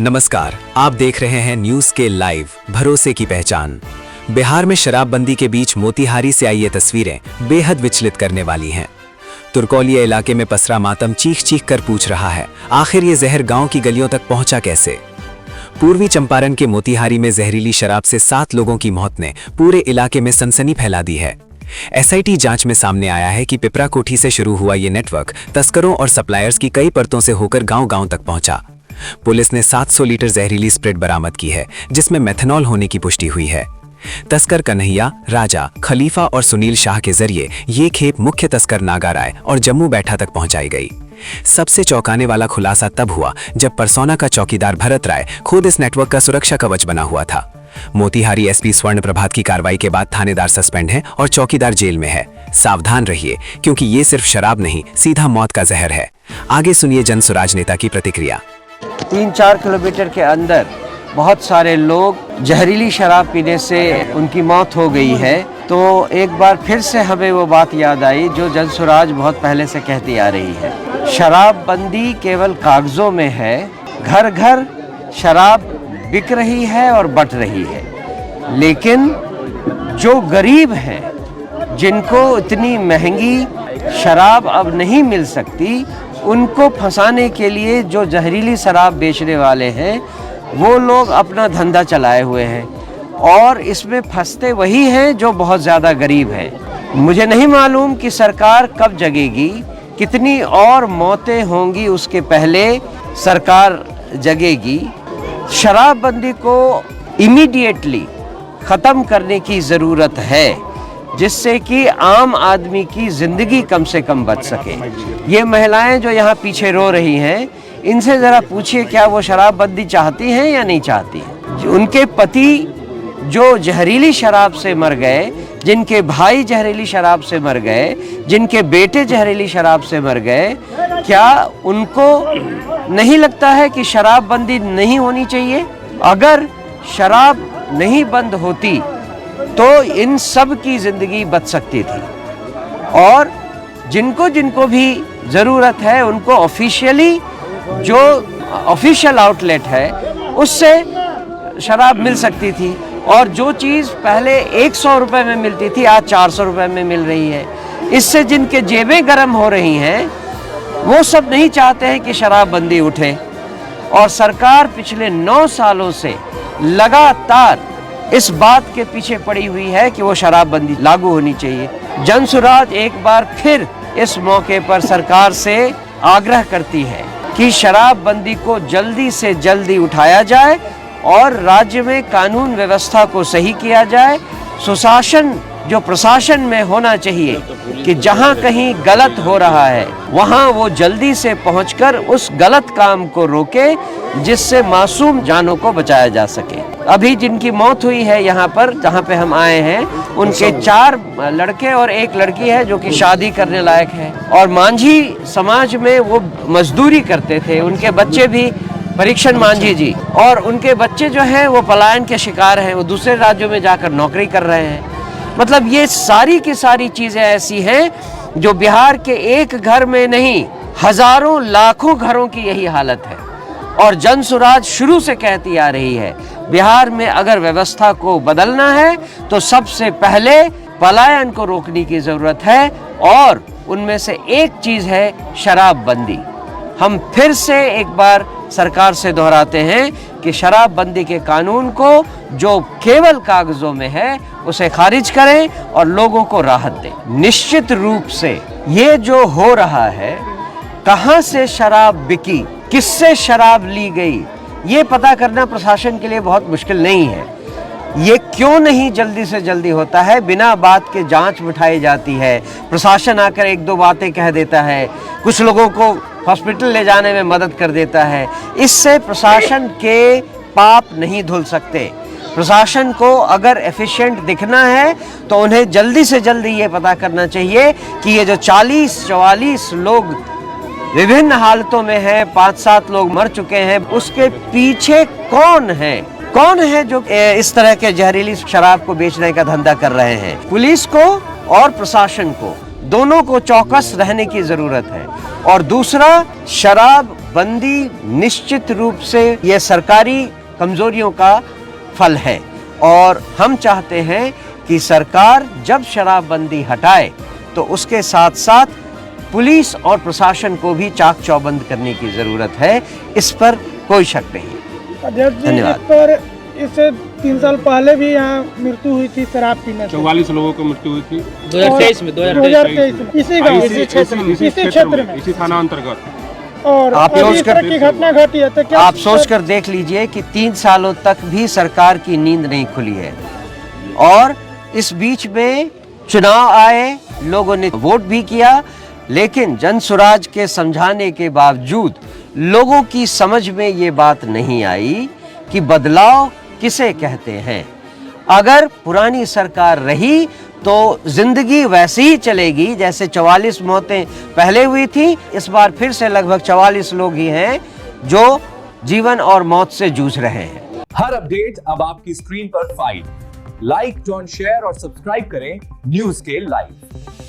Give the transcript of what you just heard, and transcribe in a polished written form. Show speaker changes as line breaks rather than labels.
नमस्कार, आप देख रहे हैं न्यूज के लाइव भरोसे की पहचान। बिहार में शराबबंदी के बीच मोतिहारी से आई ये तस्वीरें बेहद विचलित करने वाली हैं। तुर्कौलिया इलाके में पसरा मातम चीख चीख कर पूछ रहा है, आखिर ये जहर गांव की गलियों तक पहुंचा कैसे? पूर्वी चंपारण के मोतिहारी में जहरीली शराब से 7 लोगों की मौत ने पूरे इलाके में सनसनी फैला दी है। एसआईटी जांच में सामने आया है कि पिपरा कोठी से शुरू हुआ ये नेटवर्क तस्करों और सप्लायर्स की कई परतों से होकर गांव-गांव तक पहुंचा। पुलिस ने 700 लीटर जहरीली स्प्रिट बरामद की है, जिसमें मेथनॉल होने की पुष्टि हुई है। तस्कर कन्हैया, राजा, खलीफा और सुनील शाह के जरिए ये खेप मुख्य तस्कर नागा राय और जम्मू बैठा तक पहुंचाई गई। सबसे चौंकाने वाला खुलासा तब हुआ जब परसौना का चौकीदार भरत राय खुद इस नेटवर्क का सुरक्षा कवच बना हुआ था। मोतिहारी एसपी स्वर्ण प्रभात की कार्रवाई के बाद थानेदार सस्पेंड है और चौकीदार जेल में है। सावधान रहिए, क्योंकि ये सिर्फ शराब नहीं, सीधा मौत का जहर है। आगे सुनिए जनसुराज नेता की प्रतिक्रिया।
3-4 किलोमीटर के अंदर बहुत सारे लोग जहरीली शराब पीने से उनकी मौत हो गई है। तो एक बार फिर से हमें वो बात याद आई जो जनसुराज बहुत पहले से कहती आ रही है। शराबबंदी केवल कागजों में है, घर घर शराब बिक रही है और बट रही है। लेकिन जो गरीब हैं, जिनको इतनी महंगी शराब अब नहीं मिल सकती, उनको फंसाने के लिए जो जहरीली शराब बेचने वाले हैं वो लोग अपना धंधा चलाए हुए हैं और इसमें फंसते वही हैं जो बहुत ज़्यादा गरीब हैं। मुझे नहीं मालूम कि सरकार कब जगेगी, कितनी और मौतें होंगी उसके पहले सरकार जगेगी। शराबबंदी को इमीडिएटली ख़त्म करने की ज़रूरत है, जिससे कि आम आदमी की ज़िंदगी कम से कम बच सके। ये महिलाएं जो यहाँ पीछे रो रही हैं, इनसे ज़रा पूछिए क्या वो शराबबंदी चाहती हैं या नहीं चाहती हैं। उनके पति जो जहरीली शराब से मर गए, जिनके भाई जहरीली शराब से मर गए, जिनके बेटे जहरीली शराब से मर गए, क्या उनको नहीं लगता है कि शराबबंदी नहीं होनी चाहिए? अगर शराब नहीं बंद होती तो इन सब की ज़िंदगी बच सकती थी। और जिनको जिनको भी ज़रूरत है उनको ऑफिशियली जो ऑफिशियल आउटलेट है उससे शराब मिल सकती थी। और जो चीज़ पहले 100 रुपये में मिलती थी आज 400 रुपये में मिल रही है। इससे जिनके जेबें गर्म हो रही हैं वो सब नहीं चाहते हैं कि शराबबंदी उठे। और सरकार पिछले 9 सालों से लगातार इस बात के पीछे पड़ी हुई है कि वो शराबबंदी लागू होनी चाहिए। जनसुराज एक बार फिर इस मौके पर सरकार से आग्रह करती है कि शराबबंदी को जल्दी से जल्दी उठाया जाए और राज्य में कानून व्यवस्था को सही किया जाए। सुशासन जो प्रशासन में होना चाहिए कि जहां कहीं गलत हो रहा है वहां वो जल्दी से पहुंचकर उस गलत काम को रोके, जिससे मासूम जानों को बचाया जा सके। अभी जिनकी मौत हुई है यहाँ पर जहाँ पे हम आए हैं, उनके 4 लड़के और 1 लड़की है जो कि शादी करने लायक है। और मांझी समाज में वो मजदूरी करते थे, उनके बच्चे भी परीक्षण मांझी जी, और उनके बच्चे जो हैं वो पलायन के शिकार हैं, वो दूसरे राज्यों में जाकर नौकरी कर रहे हैं। मतलब ये सारी की सारी चीज़ें ऐसी हैं जो बिहार के एक घर में नहीं, हजारों लाखों घरों की यही हालत है। और जनसुराज शुरू से कहती आ रही है, बिहार में अगर व्यवस्था को बदलना है तो सबसे पहले पलायन को रोकने की ज़रूरत है। और उनमें से एक चीज़ है शराबबंदी। हम फिर से एक बार सरकार से दोहराते हैं कि शराबबंदी के कानून को जो केवल कागजों में है उसे खारिज करें और लोगों को राहत दें। निश्चित रूप से ये जो हो रहा है, कहां से शराब बिकी, किससे शराब ली गई, ये पता करना प्रशासन के लिए बहुत मुश्किल नहीं है। ये क्यों नहीं जल्दी से जल्दी होता है? बिना बात के जांच बिठाई जाती है, प्रशासन आकर 1-2 बातें कह देता है, कुछ लोगों को हॉस्पिटल ले जाने में मदद कर देता है। इससे प्रशासन के पाप नहीं धुल सकते। प्रशासन को अगर एफिशिएंट दिखना है तो उन्हें जल्दी से जल्दी ये पता करना चाहिए कि ये जो 40-44 लोग विभिन्न हालतों में हैं, 5-7 लोग मर चुके हैं, उसके पीछे कौन है जो इस तरह के जहरीली शराब को बेचने का धंधा कर रहे हैं। पुलिस को और प्रशासन को दोनों को चौकस रहने की जरूरत है। और दूसरा, शराब बंदी निश्चित रूप से ये सरकारी कमजोरियों का फल है और हम चाहते हैं कि सरकार जब शराबबंदी हटाए तो उसके साथ साथ पुलिस और प्रशासन को भी चाक चौबंद करने की जरूरत है। इस पर कोई शक नहीं।
अध्यक्ष जी,
धन्यवाद।
इस पर इससे 3 साल पहले भी यहाँ मृत्यु हुई थी शराब पीने से।
44 लोगों की मृत्यु हुई थी
2023 में इसी गांव इसी क्षेत्र में
इसी थाना अंतर्गत।
और
आप
अभी
सोच
इस
कर
तरह की घटना घटी है तो क्या
आप सोच कर देख लीजिए कि 3 सालों तक भी सरकार की नींद नहीं खुली है और इस बीच में चुनाव आए, लोगों ने वोट भी किया, लेकिन जनसुराज के समझाने के बावजूद लोगों की समझ में ये बात नहीं आई कि बदलाव किसे कहते हैं। अगर पुरानी सरकार रही तो जिंदगी वैसी ही चलेगी जैसे 44 मौतें पहले हुई थी। इस बार फिर से लगभग 44 लोग ही हैं जो जीवन और मौत से जूझ रहे हैं।
हर अपडेट अब आपकी स्क्रीन पर फाइल लाइक, जॉइन, शेयर और सब्सक्राइब करें न्यूज़ के लाइव।